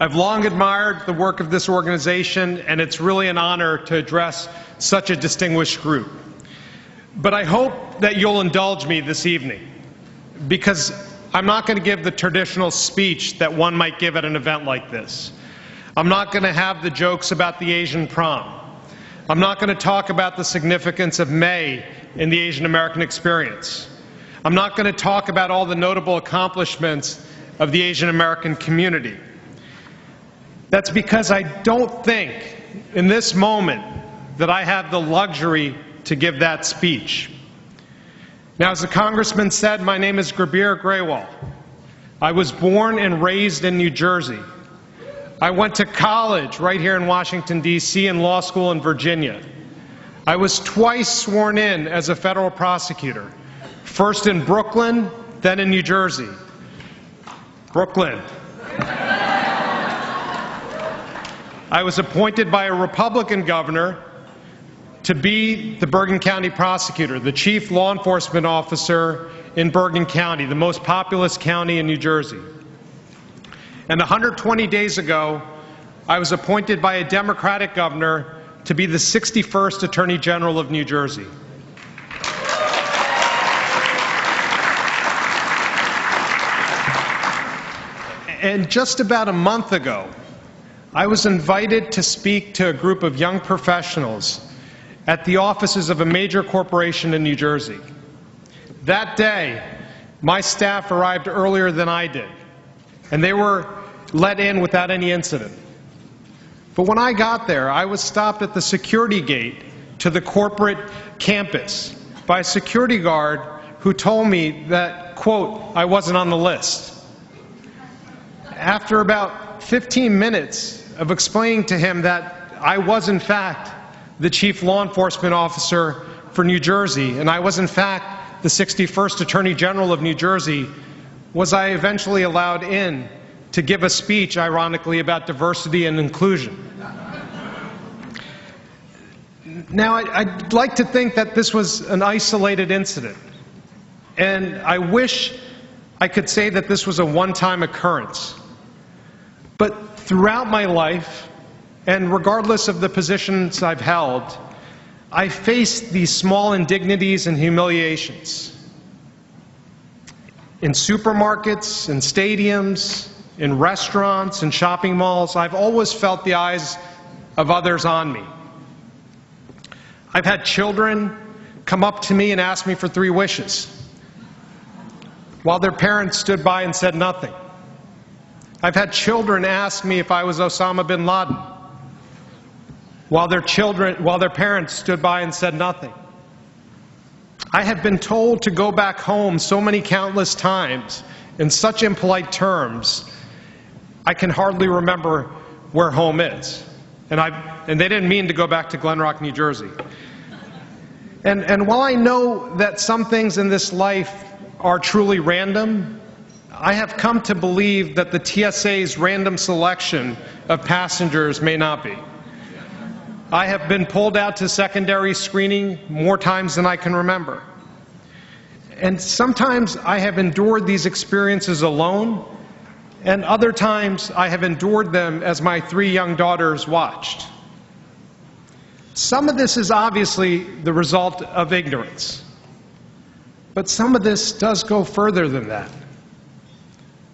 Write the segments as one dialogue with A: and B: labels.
A: I've long admired the work of this organization, and it's really an honor to address such a distinguished group. But I hope that you'll indulge me this evening, because I'm not going to give the traditional speech that one might give at an event like this. I'm not going to have the jokes about the Asian prom. I'm not going to talk about the significance of May in the Asian American experience. I'm not going to talk about all the notable accomplishments of the Asian American community. That's because I don't think in this moment that I have the luxury to give that speech. Now, as the Congressman said, my name is Gurbir Grewal. I was born and raised in New Jersey. I went to college right here in Washington, D.C., and law school in Virginia. I was twice sworn in as a federal prosecutor, first in Brooklyn, then in New Jersey. Brooklyn. I was appointed by a Republican governor to be the Bergen County prosecutor, the chief law enforcement officer in Bergen County, the most populous county in New Jersey. And 120 days ago, I was appointed by a Democratic governor to be the 61st Attorney General of New Jersey. And just about a month ago, I was invited to speak to a group of young professionals at the offices of a major corporation in New Jersey. That day, my staff arrived earlier than I did, and they were let in without any incident. But when I got there, I was stopped at the security gate to the corporate campus by a security guard who told me that, quote, I wasn't on the list. After about 15 minutes of explaining to him that I was, in fact, the chief law enforcement officer for New Jersey, and I was, in fact, the 61st Attorney General of New Jersey, was I eventually allowed in to give a speech, ironically, about diversity and inclusion. Now, I'd like to think that this was an isolated incident, and I wish I could say that this was a one-time occurrence. But throughout my life, and regardless of the positions I've held, I faced these small indignities and humiliations. In supermarkets, in stadiums, in restaurants, in shopping malls, I've always felt the eyes of others on me. I've had children come up to me and ask me for 3 wishes, while their parents stood by and said nothing. I've had children ask me if I was Osama bin Laden, while their parents stood by and said nothing. I have been told to go back home so many countless times in such impolite terms, I can hardly remember where home is. And they didn't mean to go back to Glen Rock, New Jersey. And while I know that some things in this life are truly random, I have come to believe that the TSA's random selection of passengers may not be. I have been pulled out to secondary screening more times than I can remember. And sometimes I have endured these experiences alone, and other times I have endured them as my 3 young daughters watched. Some of this is obviously the result of ignorance, but some of this does go further than that.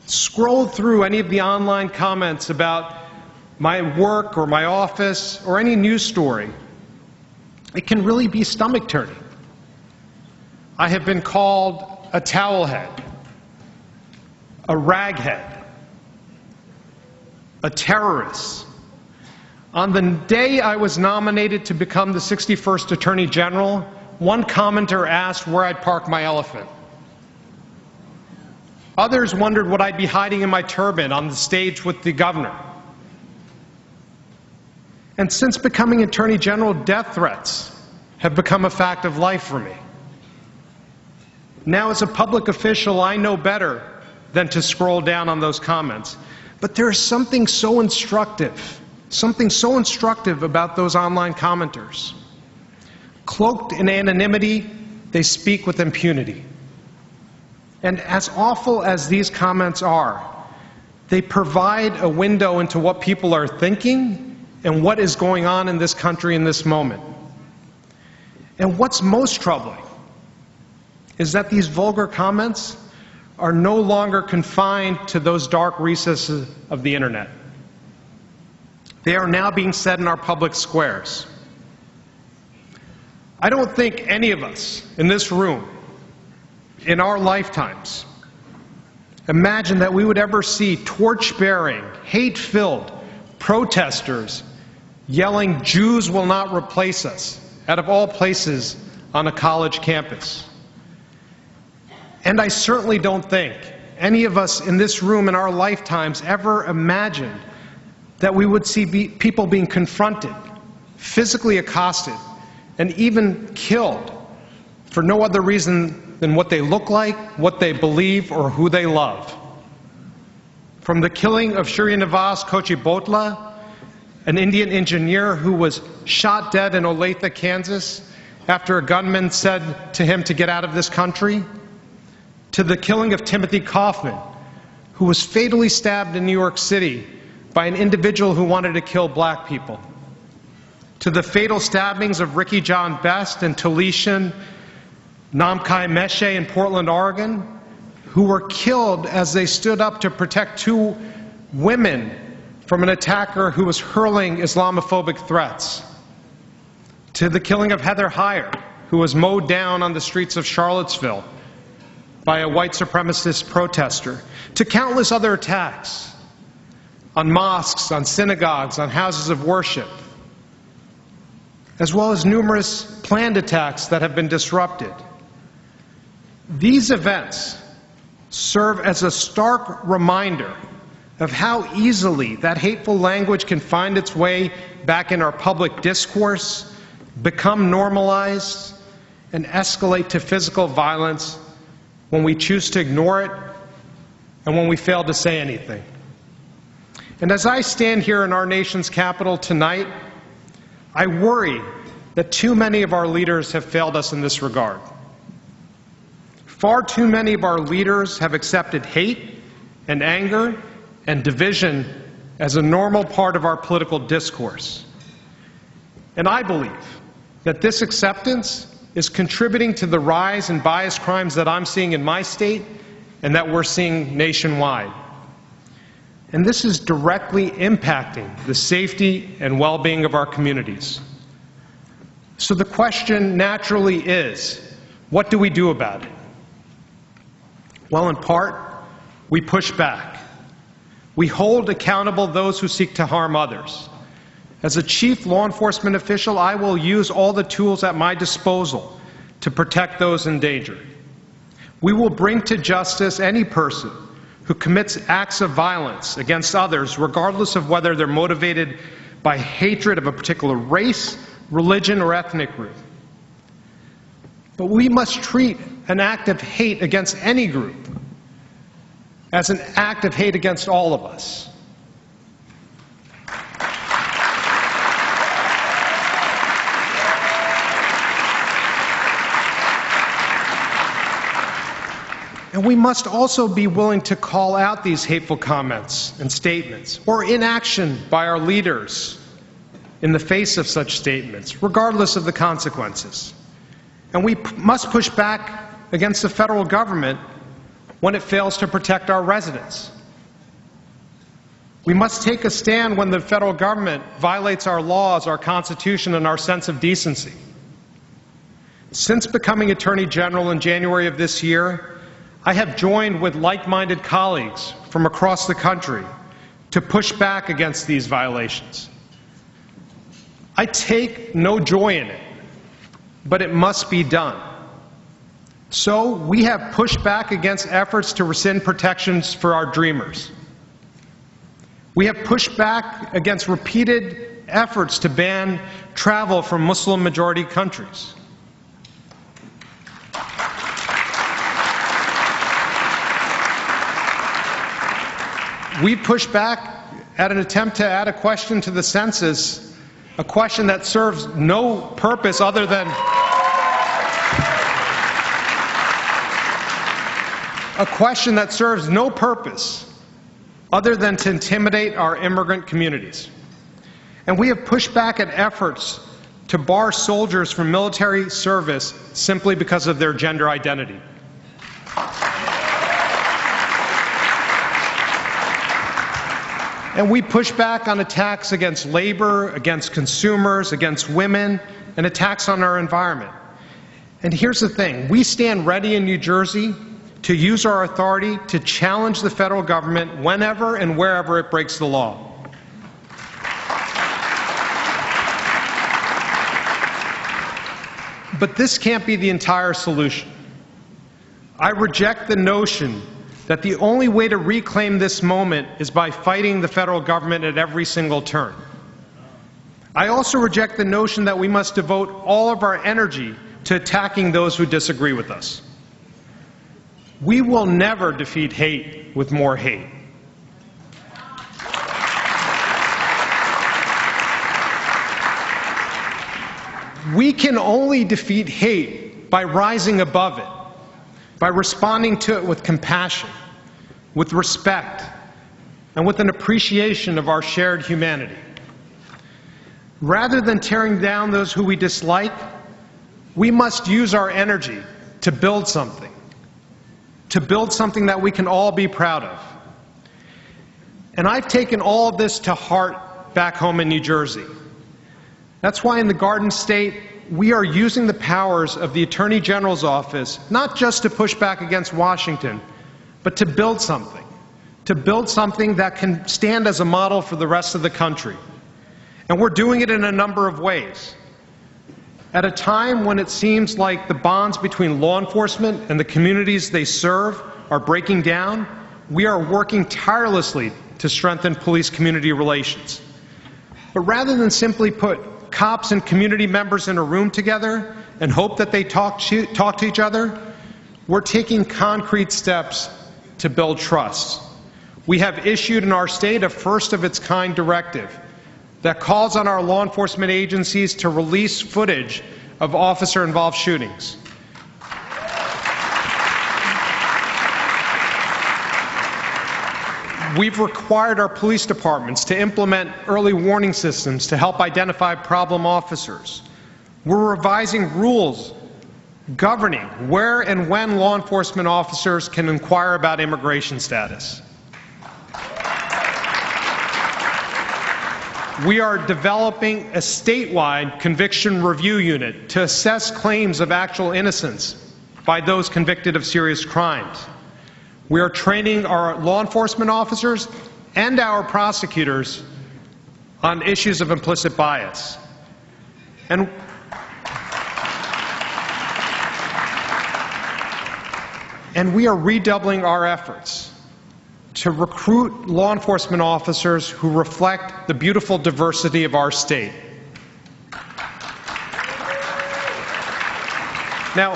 A: Scroll through any of the online comments about my work or my office or any news story. It can really be stomach-turning. I have been called a towelhead, a raghead, a terrorist. On the day I was nominated to become the 61st Attorney General, one commenter asked where I'd park my elephant. Others wondered what I'd be hiding in my turban on the stage with the governor. And since becoming Attorney General, death threats have become a fact of life for me. Now, as a public official, I know better than to scroll down on those comments. But there is something so instructive about those online commenters. Cloaked in anonymity, they speak with impunity. And as awful as these comments are, They provide a window into what people are thinking and what is going on in this country in this moment. And what's most troubling is that these vulgar comments are no longer confined to those dark recesses of the internet. They are now being said in our public squares. I don't think any of us in this room, in our lifetimes, imagine that we would ever see torch-bearing, hate-filled protesters yelling, "Jews will not replace us," out of all places on a college campus. And I certainly don't think any of us in this room in our lifetimes ever imagined that we would see people being confronted, physically accosted, and even killed for no other reason than what they look like, what they believe, or who they love. From the killing of Srinivas Kochibotla, an Indian engineer who was shot dead in Olathe, Kansas, after a gunman said to him to get out of this country, to the killing of Timothy Kaufman, who was fatally stabbed in New York City by an individual who wanted to kill black people, to the fatal stabbings of Ricky John Best and Talishan Namkai Meshe in Portland, Oregon, who were killed as they stood up to protect two women from an attacker who was hurling Islamophobic threats, to the killing of Heather Heyer, who was mowed down on the streets of Charlottesville by a white supremacist protester, to countless other attacks on mosques, on synagogues, on houses of worship, as well as numerous planned attacks that have been disrupted. These events serve as a stark reminder of how easily that hateful language can find its way back in our public discourse, become normalized, and escalate to physical violence when we choose to ignore it and when we fail to say anything. And as I stand here in our nation's capital tonight, I worry that too many of our leaders have failed us in this regard. Far too many of our leaders have accepted hate and anger and division as a normal part of our political discourse. And I believe that this acceptance is contributing to the rise in bias crimes that I'm seeing in my state and that we're seeing nationwide. And this is directly impacting the safety and well-being of our communities. So the question naturally is, what do we do about it? Well, in part, we push back. We hold accountable those who seek to harm others. As a chief law enforcement official, I will use all the tools at my disposal to protect those in danger. We will bring to justice any person who commits acts of violence against others, regardless of whether they're motivated by hatred of a particular race, religion, or ethnic group. But we must treat an act of hate against any group as an act of hate against all of us. And we must also be willing to call out these hateful comments and statements, or inaction by our leaders in the face of such statements, regardless of the consequences. And we must push back against the federal government when it fails to protect our residents. We must take a stand when the federal government violates our laws, our Constitution, and our sense of decency. Since becoming Attorney General in January of this year, I have joined with like-minded colleagues from across the country to push back against these violations. I take no joy in it, but it must be done. So we have pushed back against efforts to rescind protections for our dreamers. We have pushed back against repeated efforts to ban travel from Muslim-majority countries. We pushed back at an attempt to add a question to the census, a question that serves no purpose other than other than to intimidate our immigrant communities. And we have pushed back at efforts to bar soldiers from military service simply because of their gender identity. And we push back on attacks against labor, against consumers, against women, and attacks on our environment. And here's the thing, we stand ready in New Jersey to use our authority to challenge the federal government whenever and wherever it breaks the law. But this can't be the entire solution. I reject the notion that the only way to reclaim this moment is by fighting the federal government at every single turn. I also reject the notion that we must devote all of our energy to attacking those who disagree with us. We will never defeat hate with more hate. We can only defeat hate by rising above it, by responding to it with compassion, with respect, and with an appreciation of our shared humanity. Rather than tearing down those who we dislike, we must use our energy to build something that we can all be proud of. And I've taken all of this to heart back home in New Jersey. That's why in the Garden State, we are using the powers of the Attorney General's office, not just to push back against Washington, but to build something that can stand as a model for the rest of the country. And we're doing it in a number of ways. At a time when it seems like the bonds between law enforcement and the communities they serve are breaking down, we are working tirelessly to strengthen police-community relations. But rather than simply put cops and community members in a room together and hope that they talk to each other, we're taking concrete steps to build trust. We have issued in our state a first-of-its-kind directive that calls on our law enforcement agencies to release footage of officer-involved shootings. We've required our police departments to implement early warning systems to help identify problem officers. We're revising rules governing where and when law enforcement officers can inquire about immigration status. We are developing a statewide conviction review unit to assess claims of actual innocence by those convicted of serious crimes. We are training our law enforcement officers and our prosecutors on issues of implicit bias. And we are redoubling our efforts to recruit law enforcement officers who reflect the beautiful diversity of our state. Now,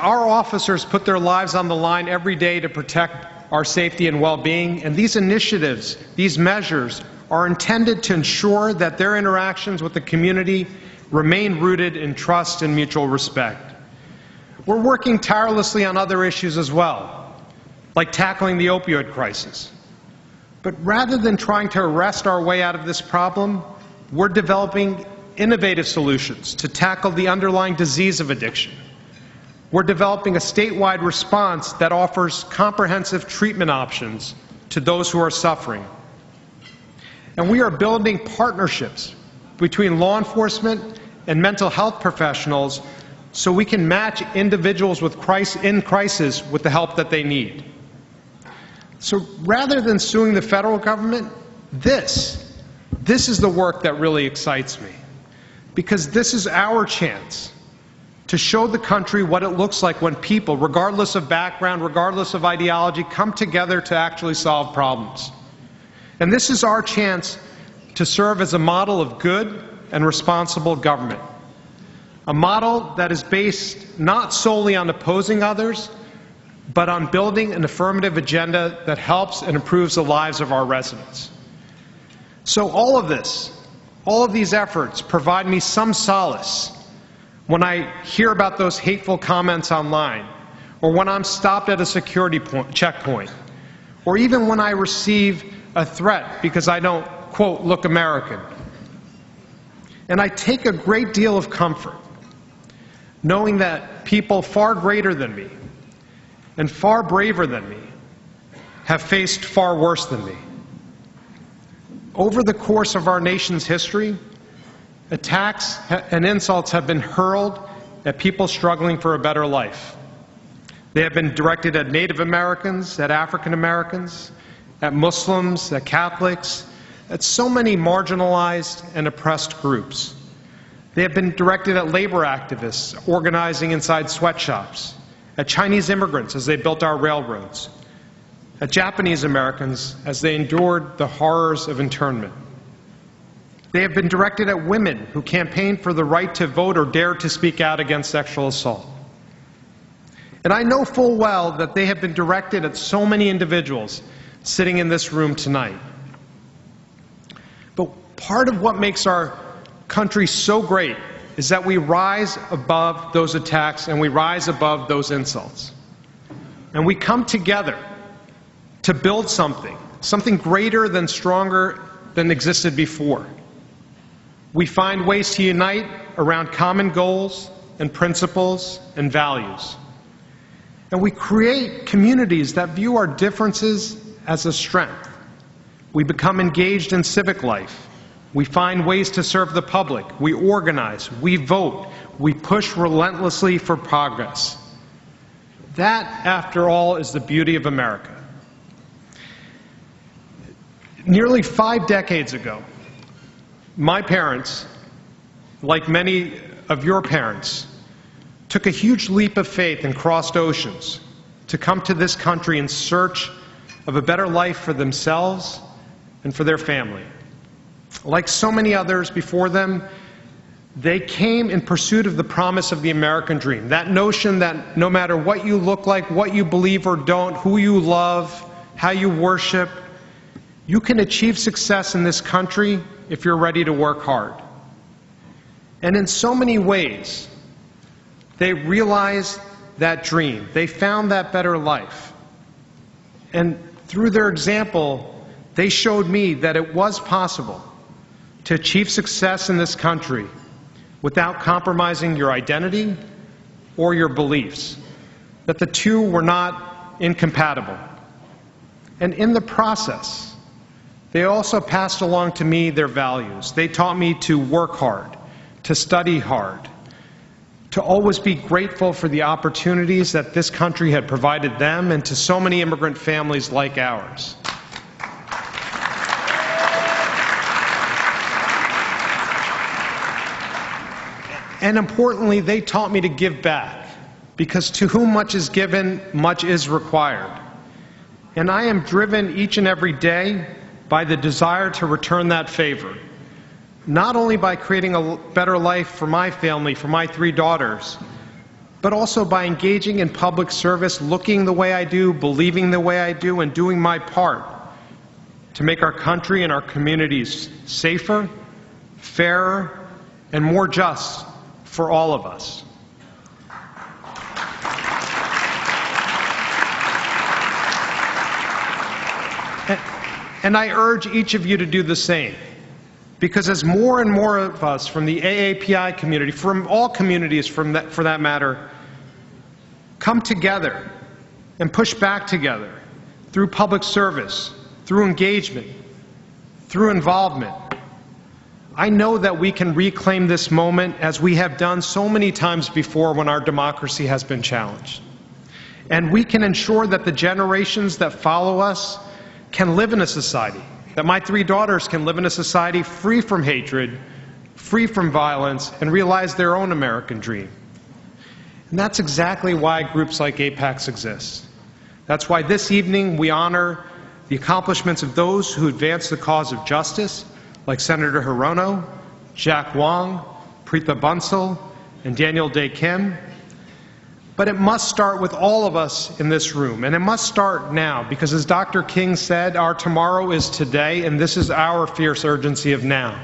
A: our officers put their lives on the line every day to protect our safety and well-being, and these initiatives, these measures, are intended to ensure that their interactions with the community remain rooted in trust and mutual respect. We're working tirelessly on other issues as well, like tackling the opioid crisis. But rather than trying to arrest our way out of this problem, we're developing innovative solutions to tackle the underlying disease of addiction. We're developing a statewide response that offers comprehensive treatment options to those who are suffering. And we are building partnerships between law enforcement and mental health professionals so we can match individuals in crisis with the help that they need. So rather than suing the federal government, this is the work that really excites me, because this is our chance to show the country what it looks like when people, regardless of background, regardless of ideology, come together to actually solve problems. And this is our chance to serve as a model of good and responsible government, a model that is based not solely on opposing others, but on building an affirmative agenda that helps and improves the lives of our residents. So all of these efforts provide me some solace when I hear about those hateful comments online, or when I'm stopped at a security checkpoint, or even when I receive a threat because I don't, quote, look American. And I take a great deal of comfort knowing that people far greater than me and far braver than me have faced far worse than me. Over the course of our nation's history, attacks and insults have been hurled at people struggling for a better life. They have been directed at Native Americans, at African Americans, at Muslims, at Catholics, at so many marginalized and oppressed groups. They have been directed at labor activists organizing inside sweatshops, at Chinese immigrants as they built our railroads, at Japanese Americans as they endured the horrors of internment. They have been directed at women who campaigned for the right to vote or dared to speak out against sexual assault. And I know full well that they have been directed at so many individuals sitting in this room tonight. But part of what makes our country so great is that we rise above those attacks and we rise above those insults. And we come together to build something greater than stronger than existed before. We find ways to unite around common goals and principles and values. And we create communities that view our differences as a strength. We become engaged in civic life. We find ways to serve the public. We organize. We vote. We push relentlessly for progress. That, after all, is the beauty of America. Nearly 5 decades ago, my parents, like many of your parents, took a huge leap of faith and crossed oceans to come to this country in search of a better life for themselves and for their family. Like so many others before them, they came in pursuit of the promise of the American dream, that notion that no matter what you look like, what you believe or don't, who you love, how you worship, you can achieve success in this country if you're ready to work hard. And in so many ways, they realized that dream. They found that better life. And through their example, they showed me that it was possible to achieve success in this country without compromising your identity or your beliefs, that the two were not incompatible. And in the process, they also passed along to me their values. They taught me to work hard, to study hard, to always be grateful for the opportunities that this country had provided them and to so many immigrant families like ours. And importantly, they taught me to give back, because to whom much is given, much is required. And I am driven each and every day by the desire to return that favor, not only by creating a better life for my family, for my 3 daughters, but also by engaging in public service, looking the way I do, believing the way I do, and doing my part to make our country and our communities safer, fairer, and more just for all of us. And I urge each of you to do the same. Because as more and more of us from the AAPI community, from all communities for that matter, come together and push back together through public service, through engagement, through involvement, I know that we can reclaim this moment as we have done so many times before when our democracy has been challenged. And we can ensure that the generations that follow us can live in a society, that my 3 daughters can live in a society free from hatred, free from violence, and realize their own American dream. And that's exactly why groups like APACS exist. That's why this evening we honor the accomplishments of those who advance the cause of justice, like Senator Hirono, Jack Wong, Preetha Bansal, and Daniel Dae Kim. But it must start with all of us in this room, and it must start now, because as Dr. King said, our tomorrow is today, and this is our fierce urgency of now.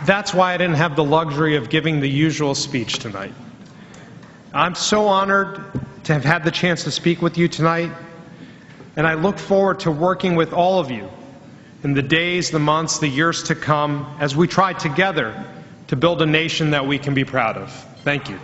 A: That's why I didn't have the luxury of giving the usual speech tonight. I'm so honored to have had the chance to speak with you tonight, and I look forward to working with all of you in the days, the months, the years to come as we try together to build a nation that we can be proud of. Thank you.